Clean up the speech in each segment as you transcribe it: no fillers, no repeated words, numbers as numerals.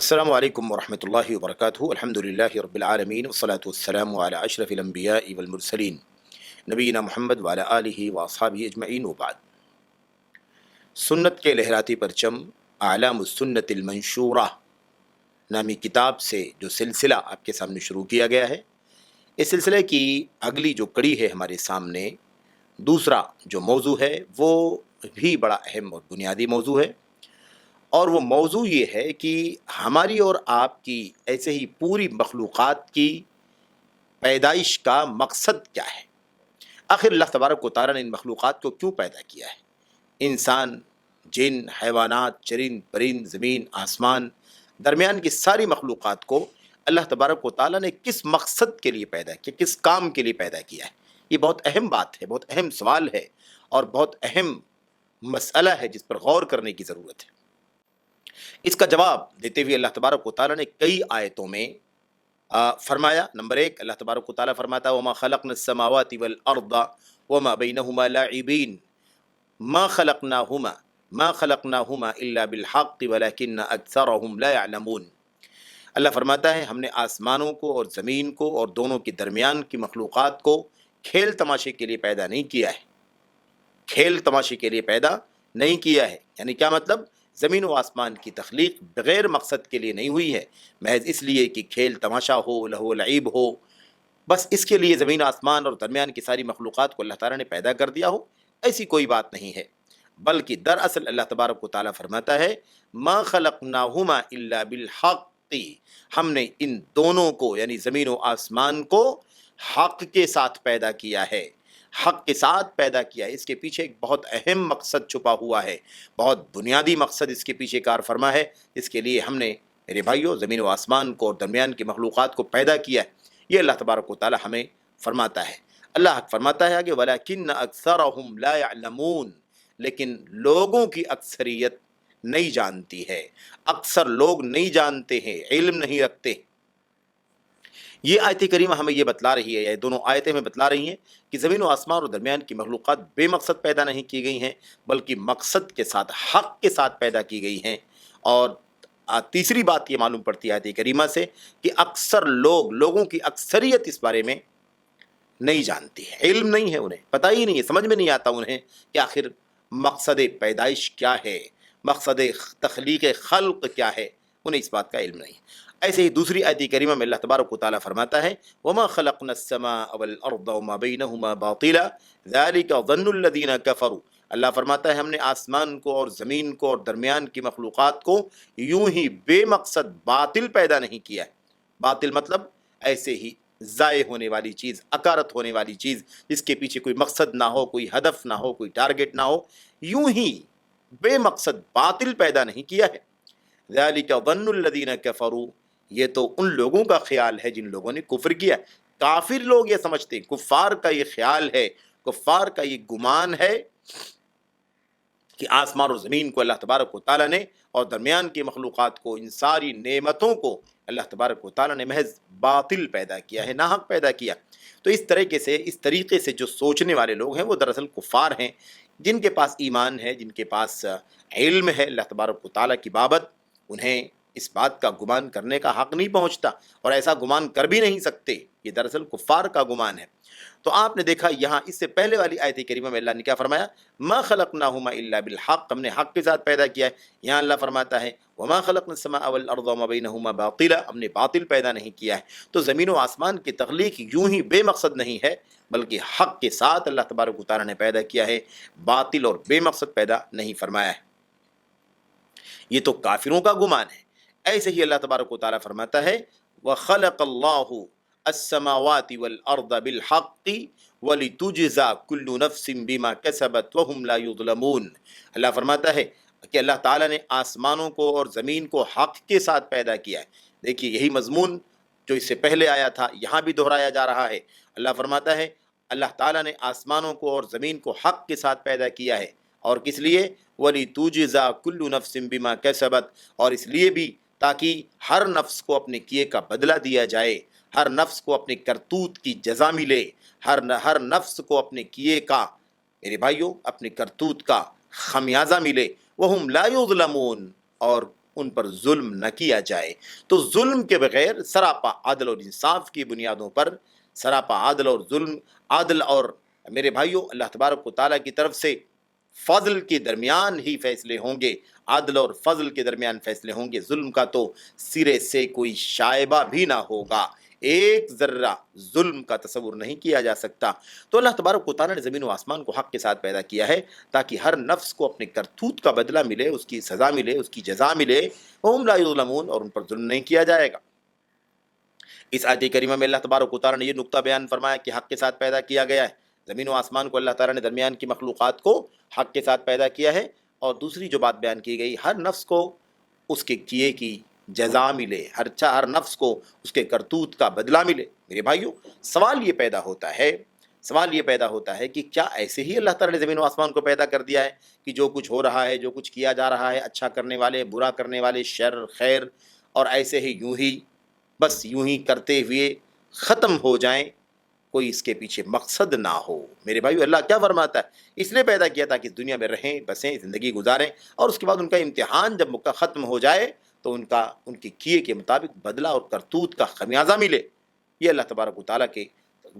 السلام علیکم ورحمۃ اللہ وبرکاتہ الحمدللہ رب العالمین والصلاة والسلام علی اشرف الانبیاء والمرسلین نبینا محمد وعلی آلہ واصحابہ اجمعین وبعد۔ سنت کے لہراتی پرچم اعلام السنت المنشورہ نامی کتاب سے جو سلسلہ آپ کے سامنے شروع کیا گیا ہے، اس سلسلے کی اگلی جو کڑی ہے ہمارے سامنے، دوسرا جو موضوع ہے وہ بھی بڑا اہم اور بنیادی موضوع ہے، اور وہ موضوع یہ ہے کہ ہماری اور آپ کی ایسے ہی پوری مخلوقات کی پیدائش کا مقصد کیا ہے۔ آخر اللہ تبارک و تعالیٰ نے ان مخلوقات کو کیوں پیدا کیا ہے؟ انسان، جن، حیوانات، چرند پرند، زمین، آسمان، درمیان کی ساری مخلوقات کو اللہ تبارک و تعالیٰ نے کس مقصد کے لیے پیدا کیا، کس کام کے لیے پیدا کیا ہے؟ یہ بہت اہم بات ہے، بہت اہم سوال ہے، اور بہت اہم مسئلہ ہے جس پر غور کرنے کی ضرورت ہے۔ اس کا جواب دیتے ہوئے اللہ تبارک و تعالیٰ نے کئی آیتوں میں فرمایا۔ نمبر 1، اللہ تبارک و تعالیٰ فرماتا ہے وَمَا خَلَقْنَا السَّمَاوَاتِ وَالْأَرْضَ وَمَا بَيْنَهُمَا لَاعِبِينَ مَا خَلَقْنَاهُمَا إِلَّا بِالْحَقِّ وَلَكِنَّ أَكْثَرَهُمْ لَا يَعْلَمُونَ۔ اللہ فرماتا ہے ہم نے آسمانوں کو اور زمین کو اور دونوں کے درمیان کی مخلوقات کو کھیل تماشے کے لیے پیدا نہیں کیا ہے، کھیل تماشے کے لیے پیدا نہیں کیا ہے۔ یعنی کیا مطلب؟ زمین و آسمان کی تخلیق بغیر مقصد کے لیے نہیں ہوئی ہے، محض اس لیے کہ کھیل تماشا ہو، لہو لعیب ہو، بس اس کے لیے زمین آسمان اور درمیان کی ساری مخلوقات کو اللہ تعالیٰ نے پیدا کر دیا ہو، ایسی کوئی بات نہیں ہے۔ بلکہ دراصل اللہ تبارک و تعالیٰ فرماتا ہے ما خلقناہما الا بالحق، ہم نے ان دونوں کو یعنی زمین و آسمان کو حق کے ساتھ پیدا کیا ہے، حق کے ساتھ پیدا کیا ہے۔ اس کے پیچھے ایک بہت اہم مقصد چھپا ہوا ہے، بہت بنیادی مقصد اس کے پیچھے کار فرما ہے، اس کے لیے ہم نے میرے بھائیوں زمین و آسمان کو اور درمیان کی مخلوقات کو پیدا کیا ہے۔ یہ اللہ تبارک و تعالی ہمیں فرماتا ہے۔ اللہ فرماتا ہے کہ وَلَكِنَّ أَكْثَرَهُمْ لَا يَعْلَمُونَ، لیکن لوگوں کی اکثریت نہیں جانتی ہے، اکثر لوگ نہیں جانتے ہیں، علم نہیں رکھتے۔ یہ آیت کریمہ ہمیں یہ بتلا رہی ہے، یہ دونوں آیتیں ہمیں بتلا رہی ہیں کہ زمین و آسمان اور درمیان کی مخلوقات بے مقصد پیدا نہیں کی گئی ہیں، بلکہ مقصد کے ساتھ، حق کے ساتھ پیدا کی گئی ہیں۔ اور تیسری بات یہ معلوم پڑتی ہے آیت کریمہ سے کہ اکثر لوگوں کی اکثریت اس بارے میں نہیں جانتی ہے، علم نہیں ہے، انہیں پتہ ہی نہیں ہے، سمجھ میں نہیں آتا انہیں کہ آخر مقصد پیدائش کیا ہے، مقصد تخلیق خلق کیا ہے، انہیں اس بات کا علم نہیں۔ ایسے ہی دوسری آیت کریمہ میں اللہ تبارک و تعالیٰ فرماتا ہے وَمَا خَلَقْنَا السَّمَاءَ وَالْأَرْضَ وَمَا بَيْنَهُمَا بَاطِلًا ذَلِكَ ظَنُّ الَّذِينَ كَفَرُوا۔ اللہ فرماتا ہے ہم نے آسمان کو اور زمین کو اور درمیان کی مخلوقات کو یوں ہی بے مقصد باطل پیدا نہیں کیا ہے۔ باطل مطلب ایسے ہی ضائع ہونے والی چیز، اکارت ہونے والی چیز، جس کے پیچھے کوئی مقصد نہ ہو، کوئی ہدف نہ ہو، کوئی ٹارگٹ نہ ہو، یوں ہی بے مقصد باطل پیدا نہیں کیا ہے۔ ذَلِكَ ظَنُّ الَّذِينَ كَفَرُوا، یہ تو ان لوگوں کا خیال ہے جن لوگوں نے کفر کیا۔ کافر لوگ یہ سمجھتے ہیں، کفار کا یہ خیال ہے، کفار کا یہ گمان ہے کہ آسمان اور زمین کو اللہ تبارک و تعالیٰ نے اور درمیان کی مخلوقات کو، ان ساری نعمتوں کو اللہ تبارک و تعالیٰ نے محض باطل پیدا کیا ہے، ناحق پیدا کیا۔ تو اس طریقے سے جو سوچنے والے لوگ ہیں وہ دراصل کفار ہیں۔ جن کے پاس ایمان ہے، جن کے پاس علم ہے اللہ تبارک و تعالیٰ کی بابت، انہیں اس بات کا گمان کرنے کا حق نہیں پہنچتا، اور ایسا گمان کر بھی نہیں سکتے۔ یہ دراصل کفار کا گمان ہے۔ تو آپ نے دیکھا یہاں اس سے پہلے والی آیت کریمہ میں اللہ نے کیا فرمایا؟ ما خلقناہما الا بالحق، ہم نے حق کے ساتھ پیدا کیا ہے۔ یہاں اللہ فرماتا ہے وما خلقنا السماء والارض وما بینہما باطلا، ہم نے باطل پیدا نہیں کیا ہے۔ تو زمین و آسمان کی تخلیق یوں ہی بے مقصد نہیں ہے، بلکہ حق کے ساتھ اللہ تبارک و تعالیٰ نے پیدا کیا ہے، باطل اور بے مقصد پیدا نہیں فرمایا ہے۔ یہ تو کافروں کا گمان ہے۔ ایسے ہی اللہ تبارک و تعالیٰ فرماتا ہے وَخَلَقَ اللَّهُ السَّمَاوَاتِ وَالْأَرْضَ بِالْحَقِّ وَلِتُجْزَى كُلُّ نَفْسٍ بِمَا كَسَبَتْ وَهُمْ لَا يُظْلَمُونَ۔ اللہ فرماتا ہے کہ اللہ تعالیٰ نے آسمانوں کو اور زمین کو حق کے ساتھ پیدا کیا ہے۔ دیکھیے یہی مضمون جو اس سے پہلے آیا تھا یہاں بھی دہرایا جا رہا ہے۔ اللہ فرماتا ہے اللہ تعالیٰ نے آسمانوں کو اور زمین کو حق کے ساتھ پیدا کیا ہے، اور کس لیے؟ وَلِتُجْزَى كُلُّ نَفْسٍ بِمَا كَسَبَتْ، اور اس لیے بھی تاکہ ہر نفس کو اپنے کیے کا بدلہ دیا جائے، ہر نفس کو اپنے کرتوت کی جزا ملے، ہر نفس کو اپنے کیے کا، میرے بھائیوں، اپنے کرتوت کا خمیازہ ملے۔ وَهُمْ لَا يُظْلَمُونَ، اور ان پر ظلم نہ کیا جائے۔ تو ظلم کے بغیر سراپا عدل اور انصاف کی بنیادوں پر سراپا عدل اور میرے بھائیوں اللہ تبارک و تعالیٰ کی طرف سے فضل کے درمیان ہی فیصلے ہوں گے، عدل اور فضل کے درمیان فیصلے ہوں گے۔ ظلم کا تو سرے سے کوئی شائبہ بھی نہ ہوگا، ایک ذرہ ظلم کا تصور نہیں کیا جا سکتا۔ تو اللہ تبارک و تعالیٰ نے زمین و آسمان کو حق کے ساتھ پیدا کیا ہے تاکہ ہر نفس کو اپنے کرتوت کا بدلہ ملے، اس کی سزا ملے، اس کی جزا ملے، وہم لا یظلمون، اور ان پر ظلم نہیں کیا جائے گا۔ اس آیت کریمہ میں اللہ تبارک و تعالیٰ نے یہ نقطہ بیان فرمایا کہ حق کے ساتھ پیدا کیا گیا ہے، زمین و آسمان کو اللہ تعالیٰ نے درمیان کی مخلوقات کو حق کے ساتھ پیدا کیا ہے، اور دوسری جو بات بیان کی گئی ہر نفس کو اس کے کیے کی جزا ملے، ہر نفس کو اس کے کرتوت کا بدلہ ملے۔ میرے بھائیوں سوال یہ پیدا ہوتا ہے کہ کیا ایسے ہی اللہ تعالیٰ نے زمین و آسمان کو پیدا کر دیا ہے کہ جو کچھ ہو رہا ہے، جو کچھ کیا جا رہا ہے، اچھا کرنے والے، برا کرنے والے، شر خیر، اور ایسے ہی یوں ہی کرتے ہوئے ختم ہو جائیں، کوئی اس کے پیچھے مقصد نہ ہو؟ میرے بھائیو اللہ کیا فرماتا ہے؟ اس لیے پیدا کیا تھا کہ اس دنیا میں رہیں، بسیں، زندگی گزاریں، اور اس کے بعد ان کا امتحان جب ختم ہو جائے تو ان کے کیے کے مطابق بدلہ اور کرتوت کا خمیازہ ملے۔ یہ اللہ تبارک و تعالیٰ کے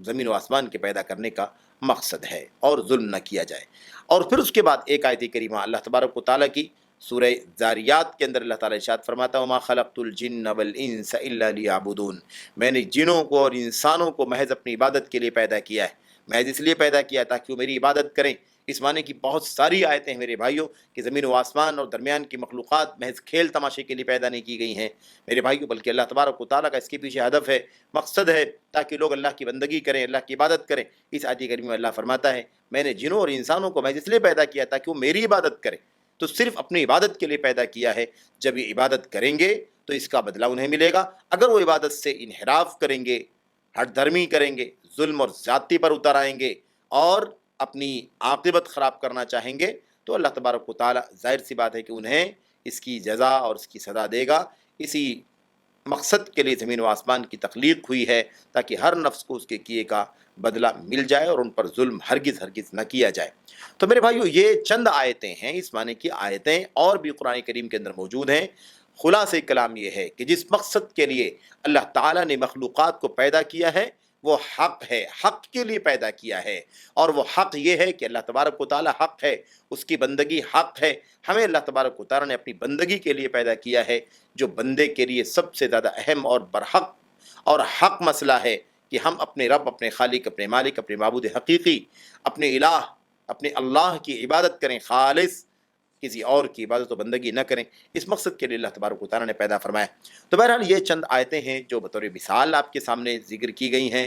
زمین و آسمان کے پیدا کرنے کا مقصد ہے، اور ظلم نہ کیا جائے۔ اور پھر اس کے بعد ایک آیت کریمہ اللہ تبارک و تعالیٰ کی سورہ ذاریات کے اندر اللہ تعالیٰ ارشاد فرماتا ہے وما خلقت الجن والانس الا لیعبدون، میں نے جنوں کو اور انسانوں کو محض اپنی عبادت کے لیے پیدا کیا ہے، محض اس لیے پیدا کیا تاکہ وہ میری عبادت کریں۔ اس معنی کی بہت ساری آیتیں ہیں میرے بھائیوں کہ زمین و آسمان اور درمیان کی مخلوقات محض کھیل تماشے کے لیے پیدا نہیں کی گئی ہیں میرے بھائیوں، بلکہ اللہ تبارک و تعالیٰ کا اس کے پیچھے ہدف ہے، مقصد ہے، تاکہ لوگ اللہ کی بندگی کریں، اللہ کی عبادت کریں۔ اس آیت کریمہ میں اللہ فرماتا ہے میں نے جنوں اور انسانوں کو محض اس لیے پیدا کیا تاکہ وہ میری عبادت کریں۔ تو صرف اپنی عبادت کے لیے پیدا کیا ہے، جب یہ عبادت کریں گے تو اس کا بدلہ انہیں ملے گا۔ اگر وہ عبادت سے انحراف کریں گے، ہٹ دھرمی کریں گے، ظلم اور زیادتی پر اتر آئیں گے اور اپنی عاقبت خراب کرنا چاہیں گے، تو اللہ تبارک و تعالیٰ ظاہر سی بات ہے کہ انہیں اس کی جزا اور اس کی سزا دے گا۔ اسی مقصد کے لیے زمین و آسمان کی تخلیق ہوئی ہے تاکہ ہر نفس کو اس کے کیے کا بدلہ مل جائے اور ان پر ظلم ہرگز نہ کیا جائے۔ تو میرے بھائیو یہ چند آیتیں ہیں، اس معنی کی آیتیں اور بھی قرآن کریم کے اندر موجود ہیں۔ خلاصہ کلام یہ ہے کہ جس مقصد کے لیے اللہ تعالیٰ نے مخلوقات کو پیدا کیا ہے وہ حق ہے، حق کے لیے پیدا کیا ہے، اور وہ حق یہ ہے کہ اللہ تبارک و تعالیٰ حق ہے، اس کی بندگی حق ہے۔ ہمیں اللہ تبارک و تعالیٰ نے اپنی بندگی کے لیے پیدا کیا ہے، جو بندے کے لیے سب سے زیادہ اہم اور برحق اور حق مسئلہ ہے کہ ہم اپنے رب، اپنے خالق، اپنے مالک، اپنے معبود حقیقی، اپنے الہ، اپنے اللہ کی عبادت کریں، خالص کسی اور کی عبادت و بندگی نہ کریں۔ اس مقصد کے لیے اللہ تبارک و تعالیٰ نے پیدا فرمایا۔ تو بہرحال یہ چند آیتیں ہیں جو بطور مثال آپ کے سامنے ذکر کی گئی ہیں،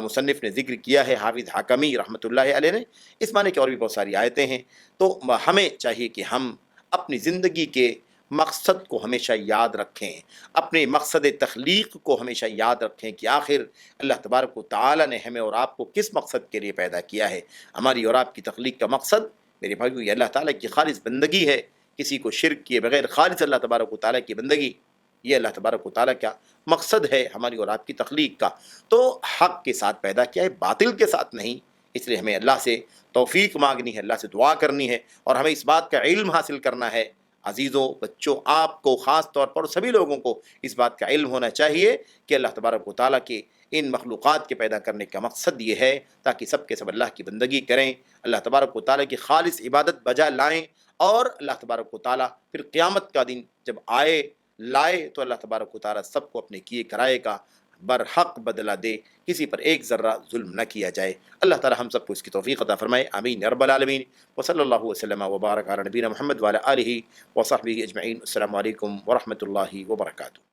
مصنف نے ذکر کیا ہے، حافظ حکمی رحمۃ اللہ علیہ نے۔ اس معنی کہ اور بھی بہت ساری آیتیں ہیں۔ تو ہمیں چاہیے کہ ہم اپنی زندگی کے مقصد کو ہمیشہ یاد رکھیں، اپنے مقصد تخلیق کو ہمیشہ یاد رکھیں کہ آخر اللہ تبارک و تعالیٰ نے ہمیں اور آپ کو کس مقصد کے لیے پیدا کیا ہے۔ ہماری اور آپ کی تخلیق کا مقصد میرے بھائیو یہ اللہ تعالیٰ کی خالص بندگی ہے، کسی کو شرک کیے بغیر خالص اللہ تبارک و تعالیٰ کی بندگی، یہ اللہ تبارک و تعالیٰ کا مقصد ہے ہماری اور آپ کی تخلیق کا۔ تو حق کے ساتھ پیدا کیا ہے، باطل کے ساتھ نہیں۔ اس لیے ہمیں اللہ سے توفیق مانگنی ہے، اللہ سے دعا کرنی ہے، اور ہمیں اس بات کا علم حاصل کرنا ہے۔ عزیزوں، بچوں، آپ کو خاص طور پر سبھی لوگوں کو اس بات کا علم ہونا چاہیے کہ اللہ تبارک و تعالیٰ کے ان مخلوقات کے پیدا کرنے کا مقصد یہ ہے تاکہ سب کے سب اللہ کی بندگی کریں، اللہ تبارک و تعالیٰ کی خالص عبادت بجا لائیں، اور اللہ تبارک و تعالیٰ پھر قیامت کا دن جب لائے تو اللہ تبارک و تعالیٰ سب کو اپنے کیے کرائے کا برحق بدلہ دے، کسی پر ایک ذرہ ظلم نہ کیا جائے۔ اللہ تعالیٰ ہم سب کو اس کی توفیق عطا فرمائے، آمین یا رب العالمین۔ وصلی اللہ وسلم وبارک علی نبینا محمد وعلی آلہ وصحبہ اجمعین۔ السلام علیکم ورحمۃ اللہ وبرکاتہ۔